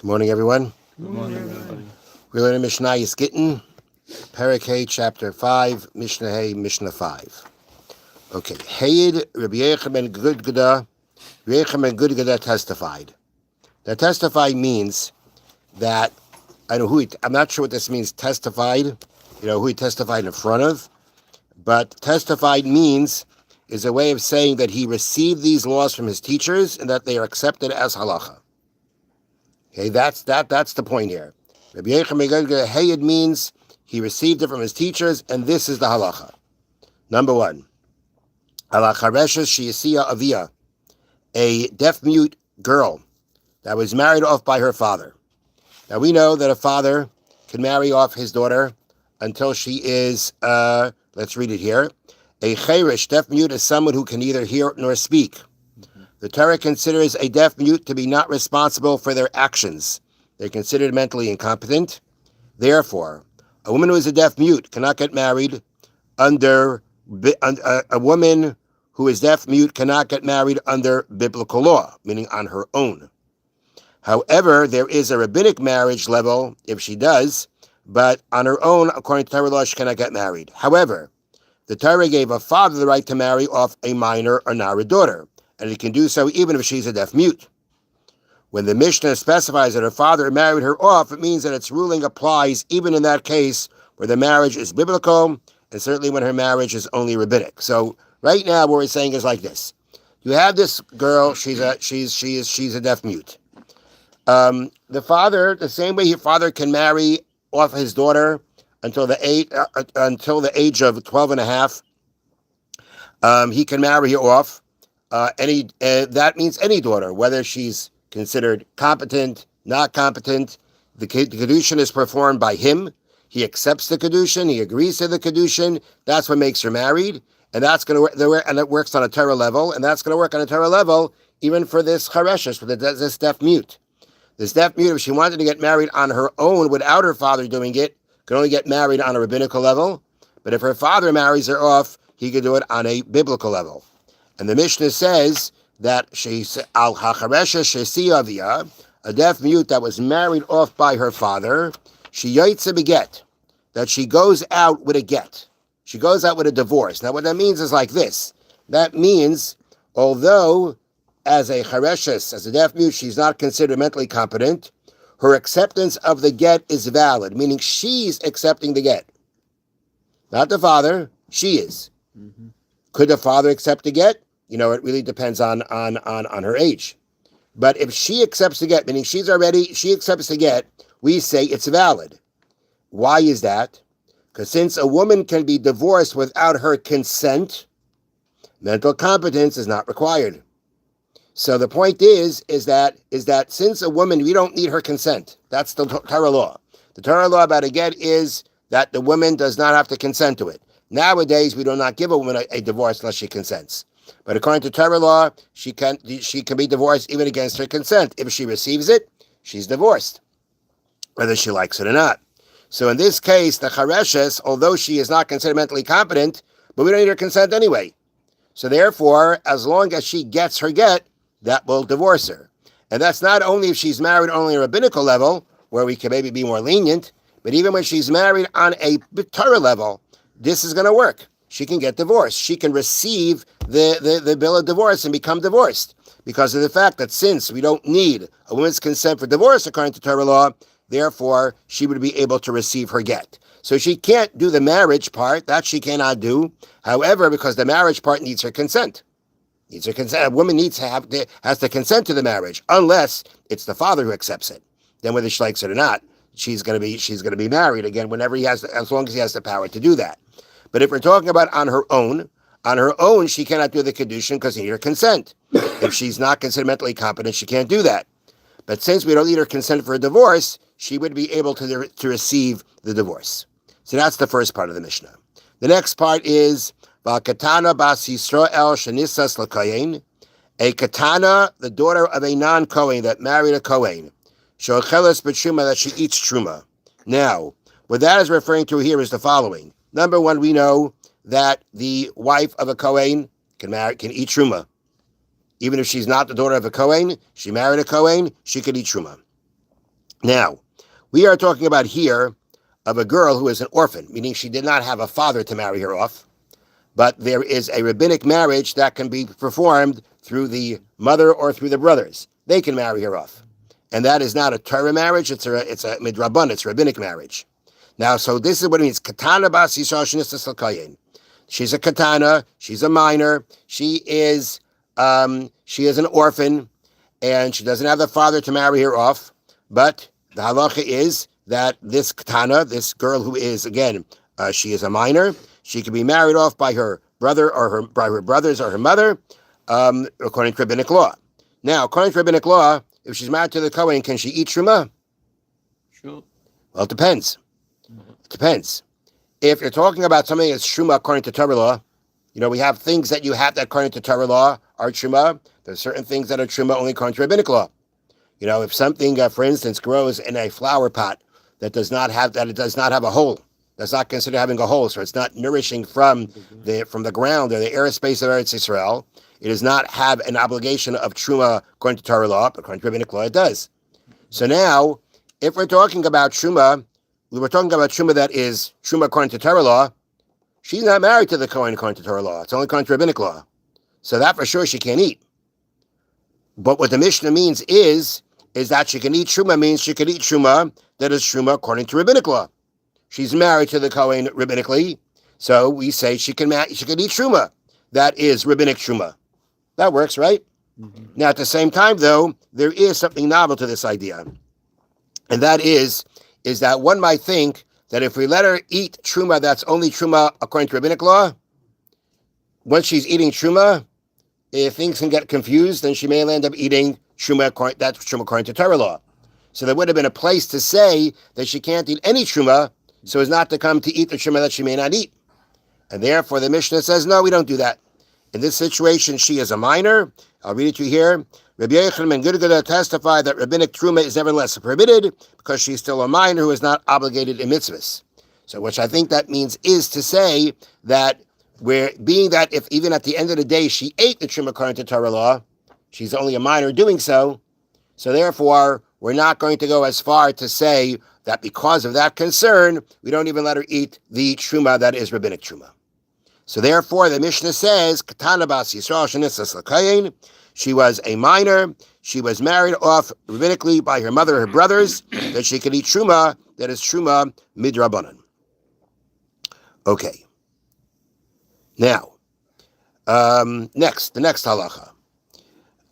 Good morning, everyone. Good morning, everybody. We're learning Mishna Gittin, Perek Hey, Chapter 5, Mishnah Hey, Mishnah 5. Okay. Hayid Rabbi Yechon ben Gudgada, Rabbi Yechon ben Gudgada testified. That testified means that, I'm not sure what this means, testified, who he testified in front of, but testified means is a way of saying that he received these laws from his teachers and that they are accepted as halacha. Okay, that's the point here. Rabbi Yechon ben Gudgada, Hayid means he received it from his teachers, and this is the halacha. Number one, ala chareshes sheyasiya avia, a deaf-mute girl that was married off by her father. Now we know that a father can marry off his daughter until she is, let's read it here. A cherish, deaf-mute, is someone who can neither hear nor speak. The Torah considers a deaf-mute to be not responsible for their actions. They're considered mentally incompetent. Therefore, a woman who is a deaf-mute cannot get married under, a woman who is deaf-mute cannot get married under biblical law, meaning on her own. However, there is a rabbinic marriage level if she does, but on her own, according to Torah law, she cannot get married. However, the Torah gave a father the right to marry off a minor or nara daughter, and he can do so even if she's a deaf-mute. When the Mishnah specifies that her father married her off, it means that its ruling applies even in that case where the marriage is biblical, and certainly when her marriage is only rabbinic. So right now, what we're saying is like this: you have this girl; she's a deaf-mute. The father, the same way your father can marry off his daughter until the age of 12 and a half, he can marry her off. That means any daughter, whether she's considered competent, not competent. The kedushin is performed by him. He accepts the kedushin. He agrees to the kedushin. That's what makes her married, and that's going to work. And it works on a Torah level, and that's going to work on a Torah level even for this chareshes, for this deaf-mute. This deaf-mute, if she wanted to get married on her own without her father doing it, could only get married on a rabbinical level. But if her father marries her off, he could do it on a biblical level. And the Mishnah says that al hacharesha shesi avia, a deaf-mute that was married off by her father, she yaitza beget, that she goes out with a get. She goes out with a divorce. Now what that means is like this. That means, although as a chareshes, as a deaf-mute, she's not considered mentally competent, her acceptance of the get is valid, meaning she's accepting the get. Not the father, she is. Mm-hmm. Could the father accept the get? It really depends on her age. But if she accepts the get, meaning she accepts the get, we say it's valid. Why is that? Because since a woman can be divorced without her consent, mental competence is not required. So the point is that since a woman, we don't need her consent. That's the Torah law. The Torah law about a get is that the woman does not have to consent to it. Nowadays, we do not give a woman a divorce unless she consents. But according to Torah law, she can be divorced even against her consent. If she receives it, she's divorced, whether she likes it or not. So in this case, the chareshes, although she is not considered mentally competent, but we don't need her consent anyway. So therefore, as long as she gets her get, that will divorce her. And that's not only if she's married only on a rabbinical level, where we can maybe be more lenient, but even when she's married on a Torah level, this is going to work. She can get divorced. She can receive the bill of divorce and become divorced because of the fact that since we don't need a woman's consent for divorce according to Torah law, therefore she would be able to receive her get. So she can't do the marriage part. That she cannot do. However, because the marriage part needs her consent. A woman has to consent to the marriage, unless it's the father who accepts it. Then whether she likes it or not, she's going to be married again whenever as long as he has the power to do that. But if we're talking about on her own, she cannot do the kedushin because she needs her consent. If she's not considered mentally competent, she can't do that. But since we don't need her consent for a divorce, she would be able to receive the divorce. So that's the first part of the Mishnah. The next part is Katana bas Yisrael shenisas l'kohen, a katana, the daughter of a non-kohen that married a kohen, sheocheles b'truma, that she eats truma. Now, what that is referring to here is the following. Number one, we know that the wife of a kohen can eat truma. Even if she's not the daughter of a kohen, she married a kohen, she could eat truma. Now, we are talking about here of a girl who is an orphan, meaning she did not have a father to marry her off, but there is a rabbinic marriage that can be performed through the mother or through the brothers. They can marry her off. And that is not a Torah marriage, it's a midrabban, it's a rabbinic marriage. Now, so this is what it means. Katana bas yisrael shenistas l'kayin. She's a katana, she's a minor, she is an orphan, and she doesn't have the father to marry her off, but the halacha is that this katana, this girl who is, again, she is a minor, she can be married off by her brother or by her brothers or her mother, according to rabbinic law. Now, according to rabbinic law, if she's married to the Kohen, can she eat truma? Sure. Well, it depends. It depends. If you're talking about something that's truma according to Torah law, we have things that you have that according to Torah law are truma. There's certain things that are truma only according to rabbinic law. If something, for instance, grows in a flower pot that does not have a hole, that's not considered having a hole, so it's not nourishing from the ground or the airspace of Eretz Yisrael, it does not have an obligation of truma according to Torah law, but according to rabbinic law, it does. So now, if we're talking about truma, that is truma according to Torah law, she's not married to the Kohen according to Torah law. It's only according to rabbinic law. So that for sure she can't eat. But what the Mishnah means is that she can eat truma, means she can eat truma that is truma according to rabbinic law. She's married to the Kohen rabbinically, so we say she can eat truma. That is rabbinic truma. That works, right? Mm-hmm. Now, at the same time, though, there is something novel to this idea. And that is that one might think that if we let her eat truma that's only truma according to rabbinic law, once she's eating truma, if things can get confused, then she may end up eating truma according to Torah law. So there would have been a place to say that she can't eat any truma, so as not to come to eat the truma that she may not eat. And therefore the Mishnah says, no, we don't do that. In this situation, she is a minor. I'll read it to you here. Rabbi Yochanan ben Gudgada testified that rabbinic truma is nevertheless prohibited because she's still a minor who is not obligated in mitzvahs. So which I think that means is to say that if even at the end of the day she ate the truma according to Torah law, she's only a minor doing so. So therefore, we're not going to go as far to say that because of that concern, we don't even let her eat the truma that is rabbinic truma. So therefore, the Mishnah says, Katana bas Yisrael shenisas l'kayin. She was a minor. She was married off rabbinically by her mother or her brothers, that she could eat truma, that is truma midrabanan. Okay. Now, the next halacha.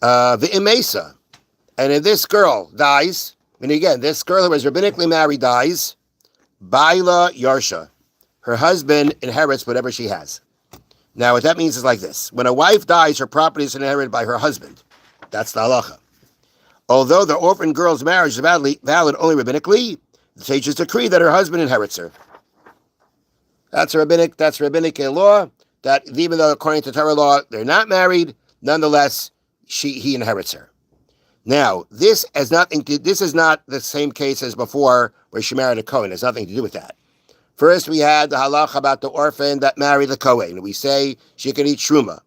The imesa. And if this girl dies, and again, this girl who was rabbinically married dies, baila yarsha. Her husband inherits whatever she has. Now, what that means is like this. When a wife dies, her property is inherited by her husband. That's the halacha. Although the orphan girl's marriage is valid only rabbinically, the sages decree that her husband inherits her. That's rabbinic law, that even though according to Torah law they're not married, nonetheless, he inherits her. Now, this is not the same case as before where she married a Kohen. It has nothing to do with that. First, we had the halacha about the orphan that married the Kohen. We say she can eat truma.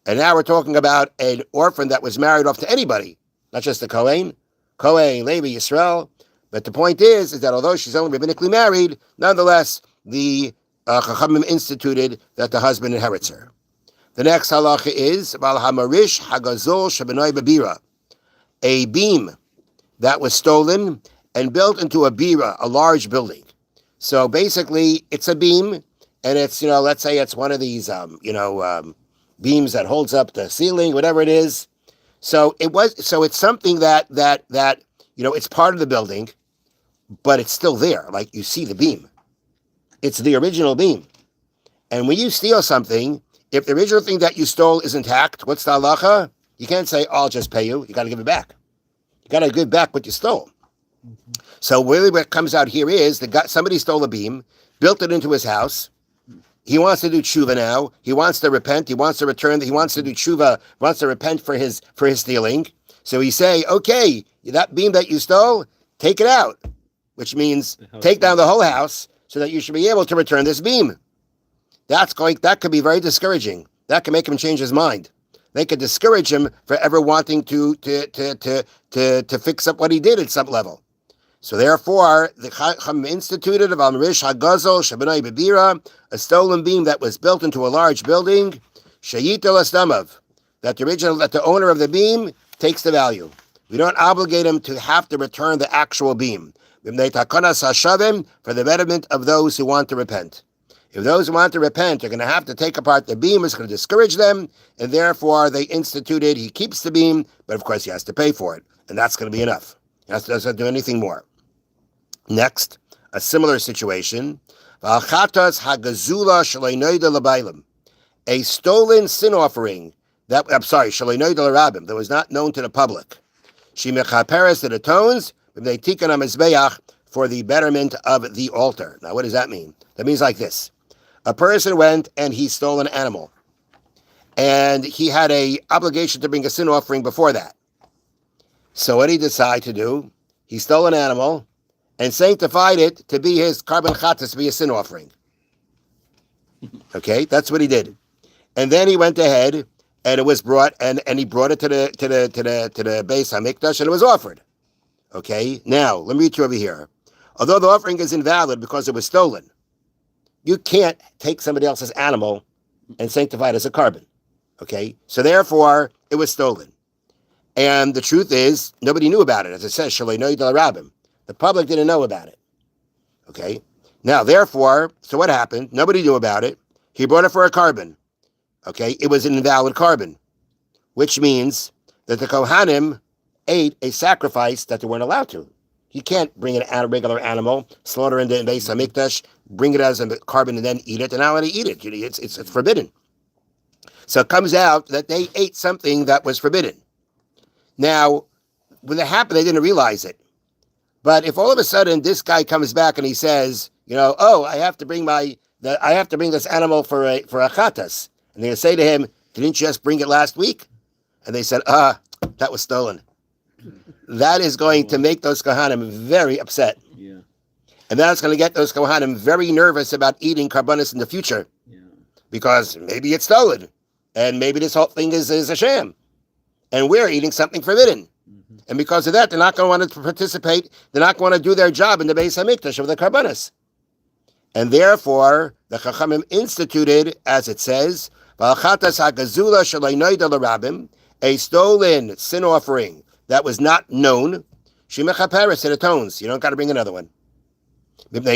And now we're talking about an orphan that was married off to anybody, not just the Kohen, Levi, Yisrael. But the point is that although she's only rabbinically married, nonetheless, the Chachamim instituted that the husband inherits her. The next halacha is Bal Hamarish Hagazol Shabanoi Babira, a beam that was stolen and built into a bira, a large building. So basically, it's a beam, and it's, let's say it's one of these, beams that holds up the ceiling, whatever it is. So it's something that it's part of the building, but it's still there. Like you see the beam. It's the original beam. And when you steal something, if the original thing that you stole is intact, what's the halacha? You can't say, I'll just pay you. You got to give it back. You got to give back what you stole. Mm-hmm. So really what comes out here is somebody stole a beam, built it into his house. He wants to do tshuva now. He wants to repent. He wants to return. He wants to do tshuva, wants to repent for his stealing. So he say, okay, that beam that you stole, take it out, which means take down the whole house so that you should be able to return this beam. That could be very discouraging. That could make him change his mind. They could discourage him for ever wanting to fix up what he did at some level. So therefore, the Chacham instituted of Amrish Hagazel Shabanai Bebira, a stolen beam that was built into a large building, Shayitel Astamav, that the owner of the beam takes the value. We don't obligate him to have to return the actual beam. For the betterment of those who want to repent. If those who want to repent are going to have to take apart the beam, it's going to discourage them, and therefore they instituted, he keeps the beam, but of course he has to pay for it, and that's going to be enough. He doesn't do anything more. Next, a similar situation. A stolen sin offering, that was not known to the public. She mechaperes, that atones, for the betterment of the altar. Now, what does that mean? That means like this. A person went and he stole an animal. And he had a obligation to bring a sin offering before that. So what did he decide to do? He stole an animal and sanctified it to be his carbon chatas, to be a sin offering. Okay, that's what he did. And then he went ahead and it was brought, and he brought it to the Beis Hamikdash, and it was offered. Okay, now let me read you over here. Although the offering is invalid because it was stolen, you can't take somebody else's animal and sanctify it as a carbon. Okay, so therefore it was stolen. And the truth is, nobody knew about it. As it says, Shalei Noi Del Rabim. The public didn't know about it. Okay, now therefore, so what happened? Nobody knew about it. He brought it for a carbon. Okay, it was an invalid carbon, which means that the Kohanim ate a sacrifice that they weren't allowed to. You can't bring a regular animal, slaughter it in Beis Hamikdash, bring it as a carbon, and then eat it. And now to eat it, it's forbidden. So it comes out that they ate something that was forbidden. Now, when it happened, they didn't realize it. But if all of a sudden this guy comes back and he says, I have to bring this animal for a chatas, and they say to him, didn't you just bring it last week? And they said, that was stolen. That is going to make those Kohanim very upset. Yeah. And that's going to get those Kohanim very nervous about eating karbanis in the future. Yeah. Because maybe it's stolen. And maybe this whole thing is a sham. And we're eating something forbidden. Mm-hmm. And because of that, they're not going to want to participate. They're not going to do their job in the Beis Hamikdash of the karbanis. And therefore, the Chachamim instituted, as it says, a stolen sin offering that was not known, Shimechaperes, it atones. You don't got to bring another one. This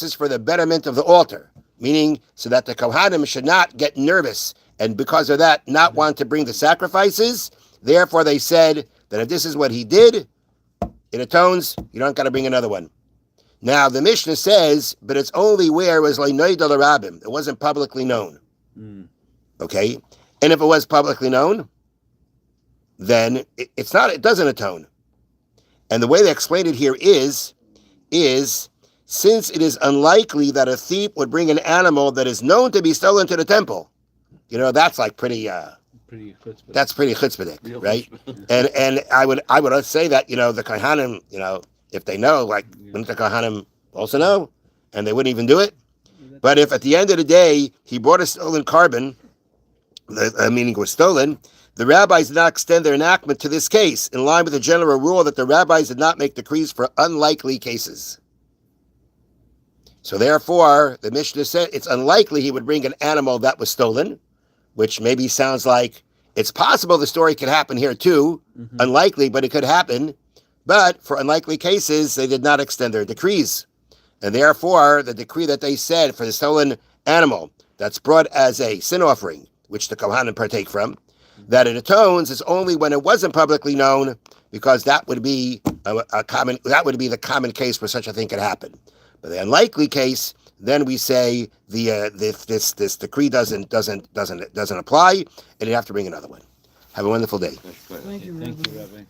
is for the betterment of the altar, meaning so that the Kohanim should not get nervous and because of that not want to bring the sacrifices. Therefore, they said that if this is what he did, it atones, you don't got to bring another one. Now, the Mishnah says, but it's only where it was Le'noi Del Rabim. It wasn't publicly known. Okay? And if it was publicly known, then it doesn't atone. And the way they explain it here is since it is unlikely that a thief would bring an animal that is known to be stolen to the temple, that's like pretty chutzpah. That's pretty chutzpah, right? And I would say that, the Kohanim, if they know, wouldn't the Kohanim also know? And they wouldn't even do it? But if at the end of the day, he brought a stolen carbon, meaning it was stolen, the rabbis did not extend their enactment to this case, in line with the general rule that the rabbis did not make decrees for unlikely cases. So therefore, the Mishnah said it's unlikely he would bring an animal that was stolen, which maybe sounds like it's possible the story could happen here too. Mm-hmm. Unlikely, but it could happen. But for unlikely cases, they did not extend their decrees. And therefore, the decree that they said for the stolen animal that's brought as a sin offering, which the Kohanim partake from, that it atones is only when it wasn't publicly known, because that would be the common case where such a thing could happen. But the unlikely case, then we say this decree doesn't apply, and you have to bring another one. Have a wonderful day. Thank you, Rabbi.